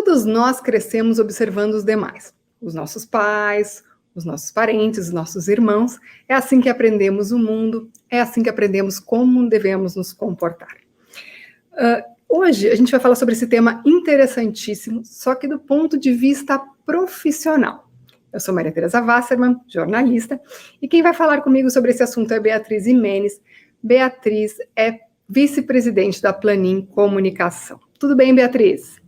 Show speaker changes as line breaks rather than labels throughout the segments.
Todos nós crescemos observando os demais, os nossos pais, os nossos parentes, os nossos irmãos. É assim que aprendemos o mundo, é assim que aprendemos como devemos nos comportar. Hoje a gente vai falar sobre esse tema interessantíssimo, só que do ponto de vista profissional. Eu sou Maria Tereza Wasserman, jornalista, e quem vai falar comigo sobre esse assunto é Beatriz Jimenez. Beatriz é vice-presidente da Planin Comunicação. Tudo bem, Beatriz?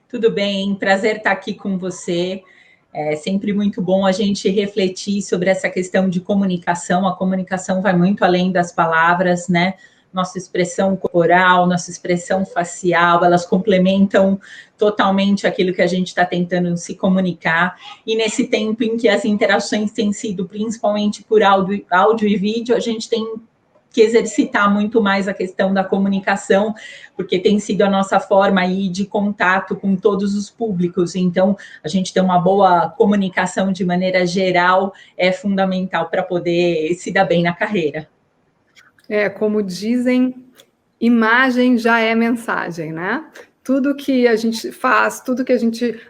Tudo bem, prazer estar aqui com você. É sempre muito bom a gente refletir sobre essa questão de comunicação. A comunicação vai muito além das palavras, né? Nossa expressão corporal, nossa expressão facial, elas complementam totalmente aquilo que a gente está tentando se comunicar. E nesse tempo em que as interações têm sido principalmente por áudio e vídeo, a gente tem que exercitar muito mais a questão da comunicação, porque tem sido a nossa forma aí de contato com todos os públicos. Então, a gente ter uma boa comunicação de maneira geral é fundamental para poder se dar bem na carreira.
Como dizem, imagem já é mensagem, né? Tudo que a gente faz,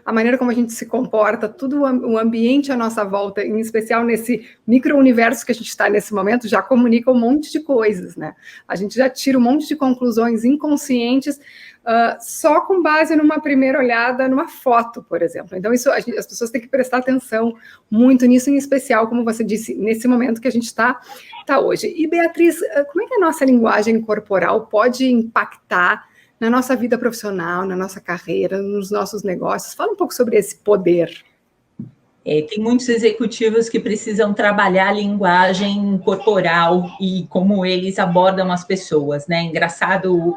a maneira como a gente se comporta, tudo o ambiente à nossa volta, em especial nesse micro-universo que a gente está nesse momento, já comunica um monte de coisas, né? A gente já tira um monte de conclusões inconscientes só com base numa primeira olhada numa foto, por exemplo. Então, as pessoas têm que prestar atenção muito nisso, em especial, como você disse, nesse momento que a gente está hoje. E, Beatriz, como é que a nossa linguagem corporal pode impactar na nossa vida profissional, na nossa carreira, nos nossos negócios? Fala um pouco sobre esse poder.
Tem muitos executivos que precisam trabalhar a linguagem corporal e como eles abordam as pessoas, né? Engraçado,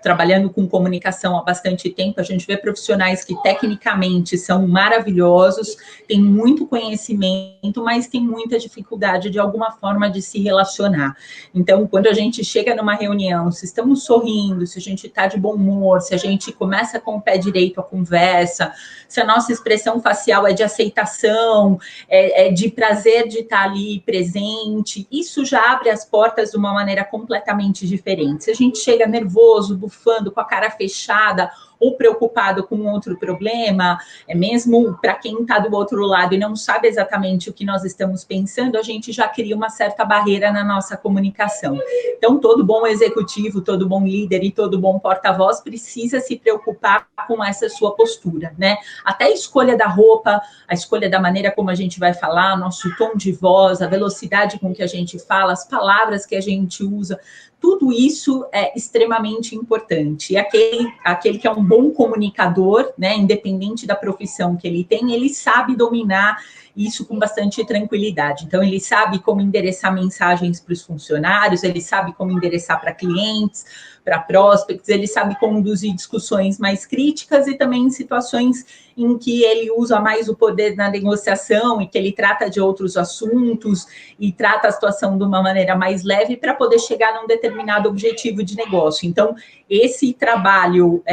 trabalhando com comunicação há bastante tempo, a gente vê profissionais que tecnicamente são maravilhosos, têm muito conhecimento, mas têm muita dificuldade de alguma forma de se relacionar. Então, quando a gente chega numa reunião, se estamos sorrindo, se a gente está de bom humor, se a gente começa com o pé direito a conversa, se a nossa expressão facial é de aceitação, é de prazer de estar ali presente, isso já abre as portas de uma maneira completamente diferente. Se a gente chega nervoso, bufando, com a cara fechada ou preocupado com outro problema, mesmo para quem está do outro lado e não sabe exatamente o que nós estamos pensando, a gente já cria uma certa barreira na nossa comunicação. Então, todo bom executivo, todo bom líder e todo bom porta-voz precisa se preocupar com essa sua postura, né? Até a escolha da roupa, a escolha da maneira como a gente vai falar, nosso tom de voz, a velocidade com que a gente fala, as palavras que a gente usa, tudo isso é extremamente importante. E aquele que é um bom comunicador, né, independente da profissão que ele tem, ele sabe dominar isso com bastante tranquilidade. Então, ele sabe como endereçar mensagens para os funcionários, ele sabe como endereçar para clientes, para prospects, ele sabe conduzir discussões mais críticas e também em situações em que ele usa mais o poder na negociação e que ele trata de outros assuntos e trata a situação de uma maneira mais leve para poder chegar num determinado objetivo de negócio. Então, esse trabalho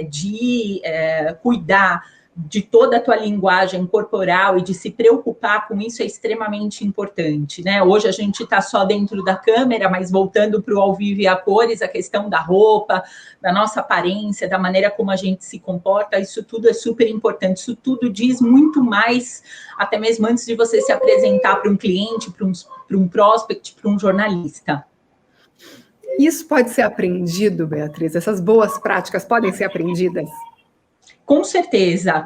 de cuidar de toda a tua linguagem corporal e de se preocupar com isso é extremamente importante, né? Hoje a gente está só dentro da câmera, mas voltando para o ao vivo e a cores, a questão da roupa, da nossa aparência, da maneira como a gente se comporta, isso tudo é super importante, isso tudo diz muito mais, até mesmo antes de você se apresentar para um cliente, para um prospect, para um jornalista.
Isso pode ser aprendido, Beatriz? Essas boas práticas podem ser aprendidas?
Com certeza,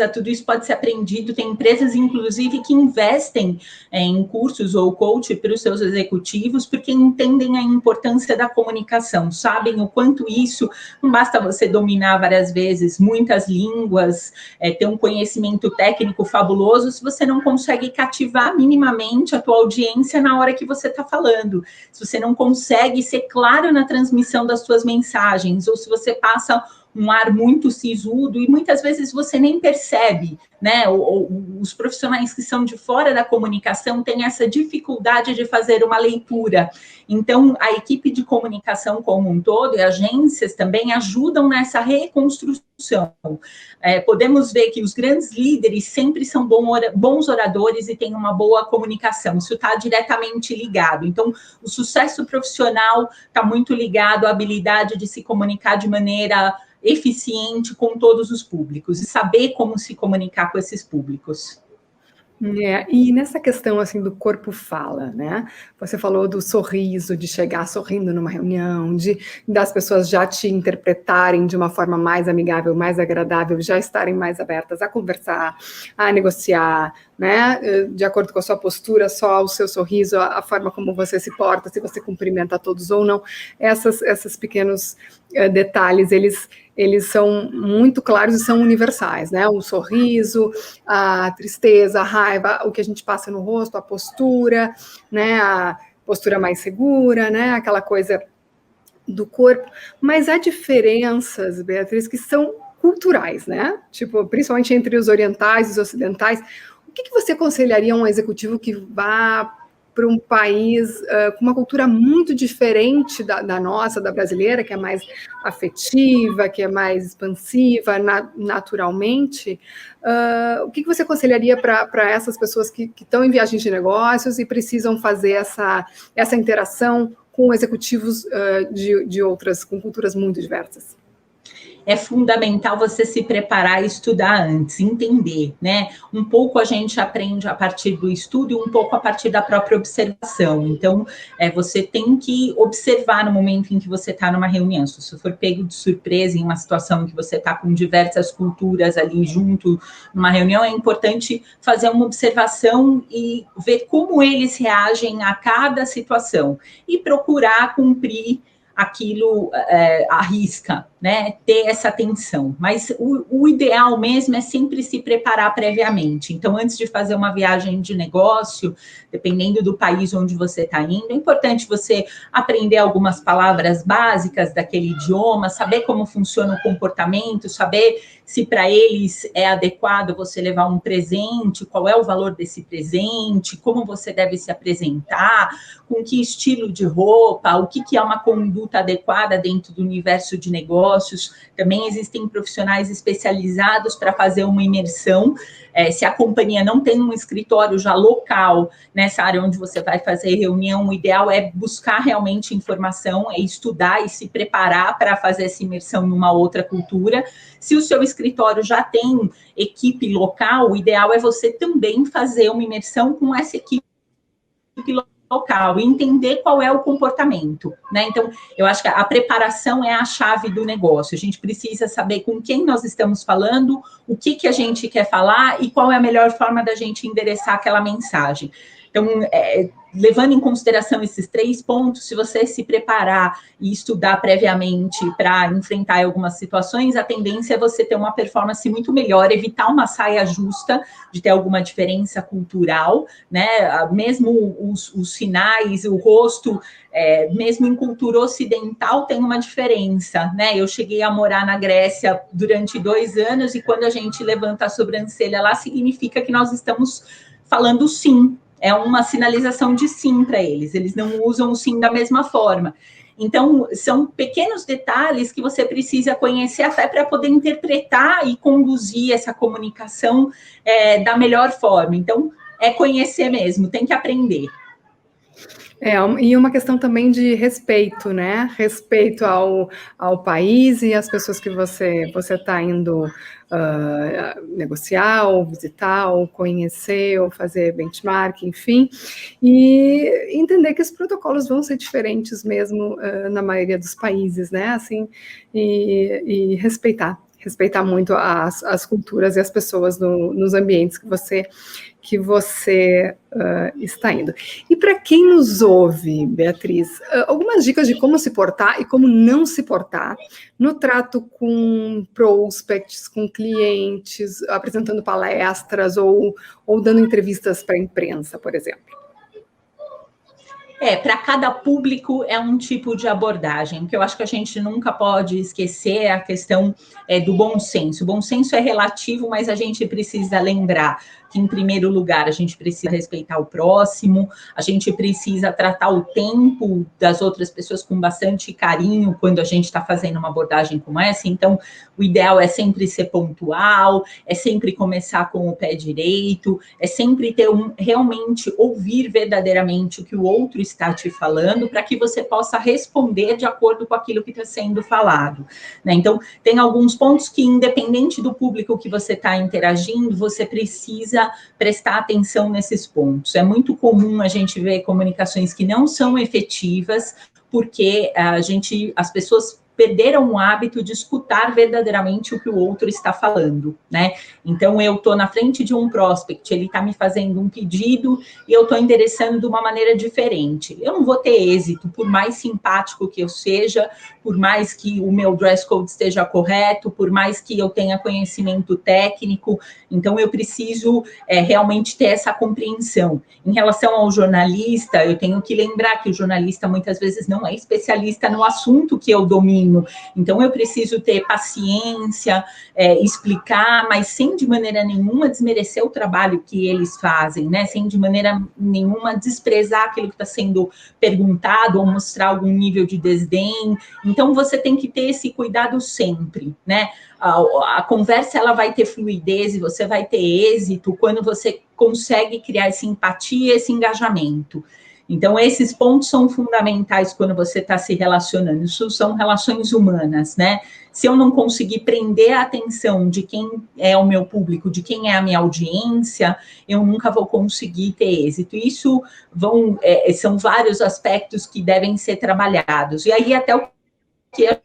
tudo isso pode ser aprendido. Tem empresas, inclusive, que investem em cursos ou coach para os seus executivos, porque entendem a importância da comunicação, sabem o quanto isso, não basta você dominar várias vezes muitas línguas, ter um conhecimento técnico fabuloso, se você não consegue cativar minimamente a tua audiência na hora que você está falando, se você não consegue ser claro na transmissão das suas mensagens, ou se você passa um ar muito sisudo e muitas vezes você nem percebe, né? Os profissionais que são de fora da comunicação têm essa dificuldade de fazer uma leitura. Então, a equipe de comunicação como um todo e agências também ajudam nessa reconstrução Podemos ver que os grandes líderes sempre são bons oradores e têm uma boa comunicação. Isso está diretamente ligado. Então, o sucesso profissional está muito ligado à habilidade de se comunicar de maneira eficiente com todos os públicos e saber como se comunicar com esses públicos.
E nessa questão assim do corpo fala, né? Você falou do sorriso, de chegar sorrindo numa reunião, das pessoas já te interpretarem de uma forma mais amigável, mais agradável, já estarem mais abertas a conversar, a negociar, né? De acordo com a sua postura, só o seu sorriso, a forma como você se porta, se você cumprimenta todos ou não, esses pequenos detalhes, eles são muito claros e são universais, né? O sorriso, a tristeza, a raiva, o que a gente passa no rosto, a postura, né? A postura mais segura, né? Aquela coisa do corpo. Mas há diferenças, Beatriz, que são culturais, né? Tipo, principalmente entre os orientais e os ocidentais. O que você aconselharia a um executivo que vá para um país com uma cultura muito diferente da nossa, da brasileira, que é mais afetiva, que é mais expansiva naturalmente? O que você aconselharia para essas pessoas que estão em viagens de negócios e precisam fazer essa interação com executivos com culturas muito diversas?
É fundamental você se preparar e estudar antes, entender, né? Um pouco a gente aprende a partir do estudo e um pouco a partir da própria observação. Então, você tem que observar no momento em que você está numa reunião. Se você for pego de surpresa em uma situação em que você está com diversas culturas ali junto numa reunião, é importante fazer uma observação e ver como eles reagem a cada situação e procurar cumprir aquilo à risca, né? Ter essa atenção. Mas o ideal mesmo é sempre se preparar previamente. Então, antes de fazer uma viagem de negócio, dependendo do país onde você está indo, é importante você aprender algumas palavras básicas daquele idioma, saber como funciona o comportamento, saber se para eles é adequado você levar um presente, qual é o valor desse presente, como você deve se apresentar, com que estilo de roupa, o que é uma conduta adequada dentro do universo de negócios. Também existem profissionais especializados para fazer uma imersão. Se a companhia não tem um escritório já local nessa área onde você vai fazer reunião, o ideal é buscar realmente informação, é estudar e se preparar para fazer essa imersão numa outra cultura. Se o seu escritório já tem equipe local, o ideal é você também fazer uma imersão com essa equipe local e entender qual é o comportamento, né? Então, eu acho que a preparação é a chave do negócio. A gente precisa saber com quem nós estamos falando, o que a gente quer falar e qual é a melhor forma da gente endereçar aquela mensagem. Então, levando em consideração esses 3 pontos, se você se preparar e estudar previamente para enfrentar algumas situações, a tendência é você ter uma performance muito melhor, evitar uma saia justa, de ter alguma diferença cultural, né? Mesmo os sinais, o rosto, mesmo em cultura ocidental, tem uma diferença, né? Eu cheguei a morar na Grécia durante 2 anos e quando a gente levanta a sobrancelha lá, significa que nós estamos falando sim. É uma sinalização de sim para eles. Eles não usam o sim da mesma forma. Então, são pequenos detalhes que você precisa conhecer até para poder interpretar e conduzir essa comunicação da melhor forma. Então, é conhecer mesmo, tem que aprender.
E uma questão também de respeito, né? Respeito ao país e às pessoas que você está indo negociar, ou visitar, ou conhecer, ou fazer benchmark, enfim, e entender que os protocolos vão ser diferentes mesmo na maioria dos países, né? Assim, e respeitar muito as culturas e as pessoas nos ambientes que você está indo. E para quem nos ouve, Beatriz, algumas dicas de como se portar e como não se portar no trato com prospects, com clientes, apresentando palestras ou dando entrevistas para a imprensa, por exemplo.
Para cada público é um tipo de abordagem, que eu acho que a gente nunca pode esquecer a questão do bom senso. O bom senso é relativo, mas a gente precisa lembrar que, em primeiro lugar, a gente precisa respeitar o próximo, a gente precisa tratar o tempo das outras pessoas com bastante carinho quando a gente está fazendo uma abordagem como essa. Então, o ideal é sempre ser pontual, é sempre começar com o pé direito, é sempre ter realmente ouvir verdadeiramente o que o outro está te falando, para que você possa responder de acordo com aquilo que está sendo falado, né? Então, tem alguns pontos que, independente do público que você está interagindo, você precisa prestar atenção nesses pontos. É muito comum a gente ver comunicações que não são efetivas, porque as pessoas perderam o hábito de escutar verdadeiramente o que o outro está falando, né? Então, eu estou na frente de um prospect, ele está me fazendo um pedido e eu estou endereçando de uma maneira diferente. Eu não vou ter êxito, por mais simpático que eu seja, por mais que o meu dress code esteja correto, por mais que eu tenha conhecimento técnico. Então, eu preciso realmente ter essa compreensão. Em relação ao jornalista, eu tenho que lembrar que o jornalista muitas vezes não é especialista no assunto que eu domino. Então, eu preciso ter paciência, explicar, mas sem de maneira nenhuma desmerecer o trabalho que eles fazem, né? Sem de maneira nenhuma desprezar aquilo que está sendo perguntado ou mostrar algum nível de desdém. Então, você tem que ter esse cuidado sempre, né? A conversa ela vai ter fluidez e você vai ter êxito quando você consegue criar essa empatia, esse engajamento. Então, esses pontos são fundamentais quando você está se relacionando. Isso são relações humanas, né? Se eu não conseguir prender a atenção de quem é o meu público, de quem é a minha audiência, eu nunca vou conseguir ter êxito. Isso são vários aspectos que devem ser trabalhados. E aí, até o que a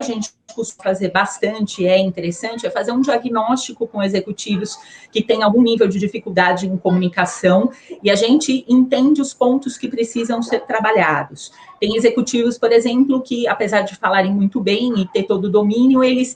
gente costuma fazer bastante, é interessante, é fazer um diagnóstico com executivos que têm algum nível de dificuldade em comunicação, e a gente entende os pontos que precisam ser trabalhados. Tem executivos, por exemplo, que, apesar de falarem muito bem e ter todo o domínio, eles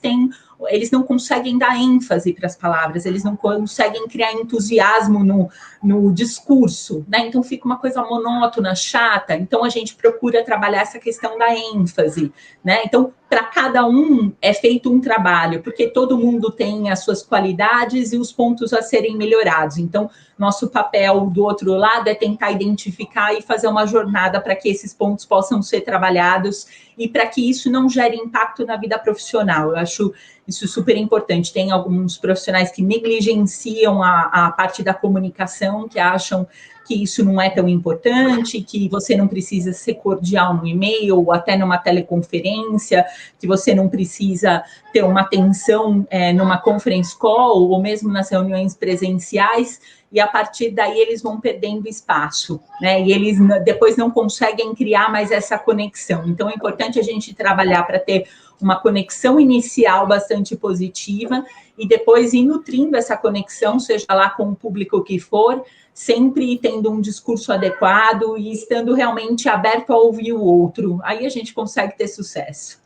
não conseguem dar ênfase para as palavras, eles não conseguem criar entusiasmo no discurso, né? Então fica uma coisa monótona, chata. Então a gente procura trabalhar essa questão da ênfase, né? Então, para cada um é feito um trabalho, porque todo mundo tem as suas qualidades e os pontos a serem melhorados. Então, nosso papel do outro lado é tentar identificar e fazer uma jornada para que esses pontos possam ser trabalhados e para que isso não gere impacto na vida profissional. Eu acho isso super importante. Tem alguns profissionais que negligenciam a parte da comunicação, que acham que isso não é tão importante, que você não precisa ser cordial no e-mail ou até numa teleconferência, que você não precisa ter uma atenção numa conference call ou mesmo nas reuniões presenciais, e a partir daí eles vão perdendo espaço, né? E eles depois não conseguem criar mais essa conexão. Então, é importante a gente trabalhar para ter uma conexão inicial bastante positiva e depois ir nutrindo essa conexão, seja lá com o público que for, sempre tendo um discurso adequado e estando realmente aberto a ouvir o outro. Aí a gente consegue ter sucesso.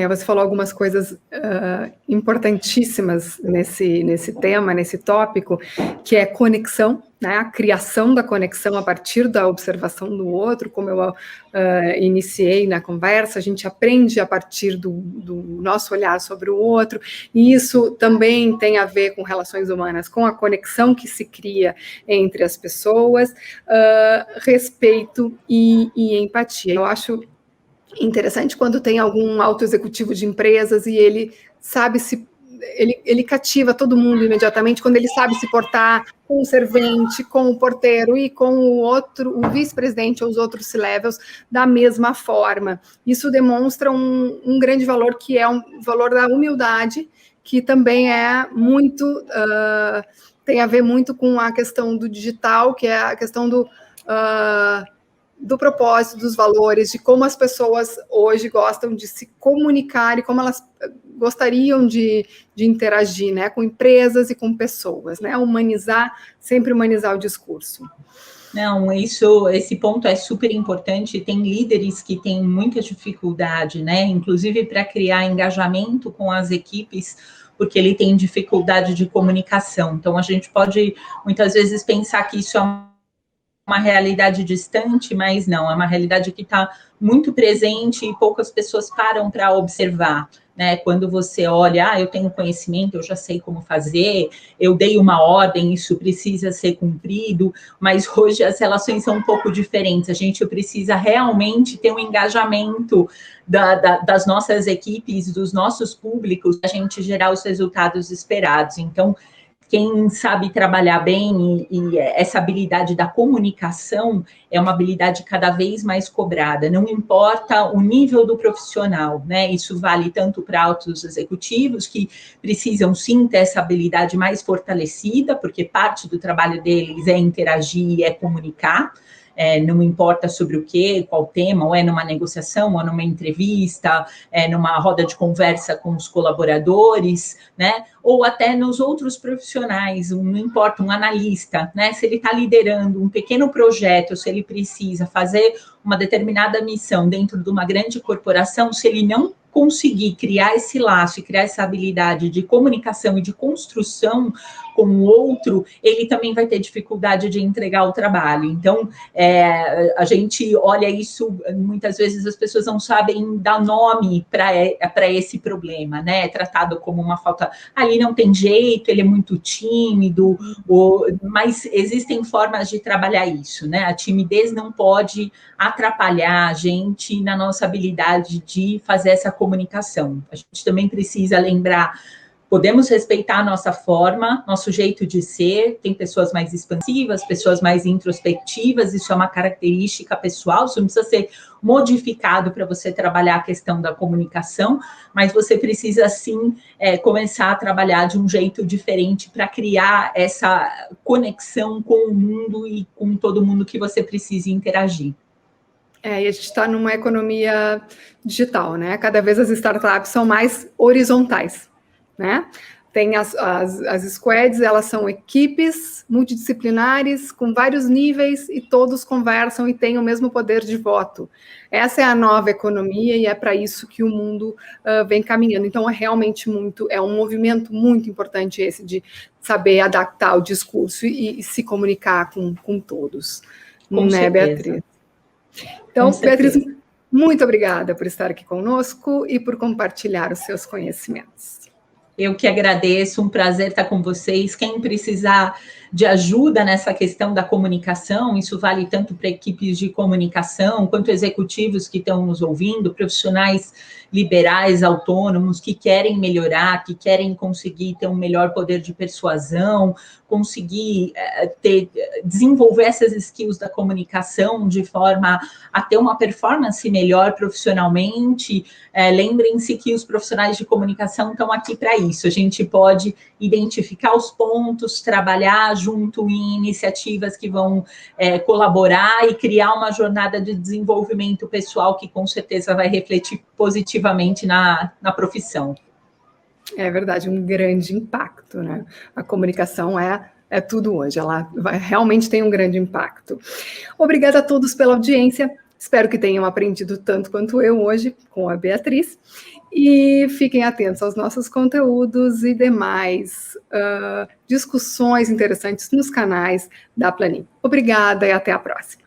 Você falou algumas coisas importantíssimas nesse tema, nesse tópico, que é conexão, né? A criação da conexão a partir da observação do outro, como eu iniciei na conversa, a gente aprende a partir do nosso olhar sobre o outro, e isso também tem a ver com relações humanas, com a conexão que se cria entre as pessoas, respeito e empatia. Eu acho interessante quando tem algum alto executivo de empresas e ele sabe ele cativa todo mundo imediatamente quando ele sabe se portar com o servente, com o porteiro e com o vice-presidente ou os outros C-levels da mesma forma. Isso demonstra um grande valor, que é um valor da humildade, que também é muito tem a ver muito com a questão do digital, que é a questão do propósito, dos valores, de como as pessoas hoje gostam de se comunicar e como elas gostariam de interagir, né, com empresas e com pessoas, né, sempre humanizar o discurso.
Não, esse ponto é super importante. Tem líderes que têm muita dificuldade, né, inclusive para criar engajamento com as equipes, porque ele tem dificuldade de comunicação. Então, a gente pode, muitas vezes, pensar que isso é uma realidade distante, mas não, é uma realidade que está muito presente e poucas pessoas param para observar. Né? Quando você olha, eu tenho conhecimento, eu já sei como fazer, eu dei uma ordem, isso precisa ser cumprido, mas hoje as relações são um pouco diferentes, a gente precisa realmente ter um engajamento das nossas equipes, dos nossos públicos, a gente gerar os resultados esperados. Então, quem sabe trabalhar bem e essa habilidade da comunicação é uma habilidade cada vez mais cobrada, não importa o nível do profissional, né? Isso vale tanto para altos executivos que precisam sim ter essa habilidade mais fortalecida, porque parte do trabalho deles é interagir, é comunicar. Não importa sobre o que, qual tema, ou é numa negociação, ou numa entrevista, numa roda de conversa com os colaboradores, né? Ou até nos outros profissionais, não importa, um analista, né? Se ele está liderando um pequeno projeto, se ele precisa fazer uma determinada missão dentro de uma grande corporação, se ele não conseguir criar esse laço e criar essa habilidade de comunicação e de construção com o outro, ele também vai ter dificuldade de entregar o trabalho. Então, a gente olha isso, muitas vezes as pessoas não sabem dar nome para esse problema, né? É tratado como uma falta, ali não tem jeito, ele é muito tímido, mas existem formas de trabalhar isso, né? A timidez não pode atrapalhar a gente na nossa habilidade de fazer essa comunicação. A gente também precisa lembrar, podemos respeitar a nossa forma, nosso jeito de ser, tem pessoas mais expansivas, pessoas mais introspectivas, isso é uma característica pessoal, isso não precisa ser modificado para você trabalhar a questão da comunicação, mas você precisa sim começar a trabalhar de um jeito diferente para criar essa conexão com o mundo e com todo mundo que você precisa interagir.
E a gente está numa economia digital, né? Cada vez as startups são mais horizontais, né? Tem as squads, elas são equipes multidisciplinares com vários níveis e todos conversam e têm o mesmo poder de voto. Essa é a nova economia e é para isso que o mundo vem caminhando. Então, é realmente um movimento muito importante esse de saber adaptar o discurso e se comunicar com todos.
Com certeza.
Beatriz? Então, Beatriz, muito obrigada por estar aqui conosco e por compartilhar os seus conhecimentos.
Eu que agradeço, um prazer estar com vocês. Quem precisar de ajuda nessa questão da comunicação, isso vale tanto para equipes de comunicação, quanto executivos que estão nos ouvindo, profissionais liberais, autônomos, que querem melhorar, que querem conseguir ter um melhor poder de persuasão, conseguir desenvolver essas skills da comunicação de forma a ter uma performance melhor profissionalmente. Lembrem-se que os profissionais de comunicação estão aqui para isso. A gente pode identificar os pontos, trabalhar junto em iniciativas que vão colaborar e criar uma jornada de desenvolvimento pessoal que com certeza vai refletir positivamente na profissão.
É verdade, um grande impacto, né? A comunicação é tudo hoje, ela realmente tem um grande impacto. Obrigada a todos pela audiência, espero que tenham aprendido tanto quanto eu hoje com a Beatriz, e fiquem atentos aos nossos conteúdos e demais discussões interessantes nos canais da Planin. Obrigada e até a próxima.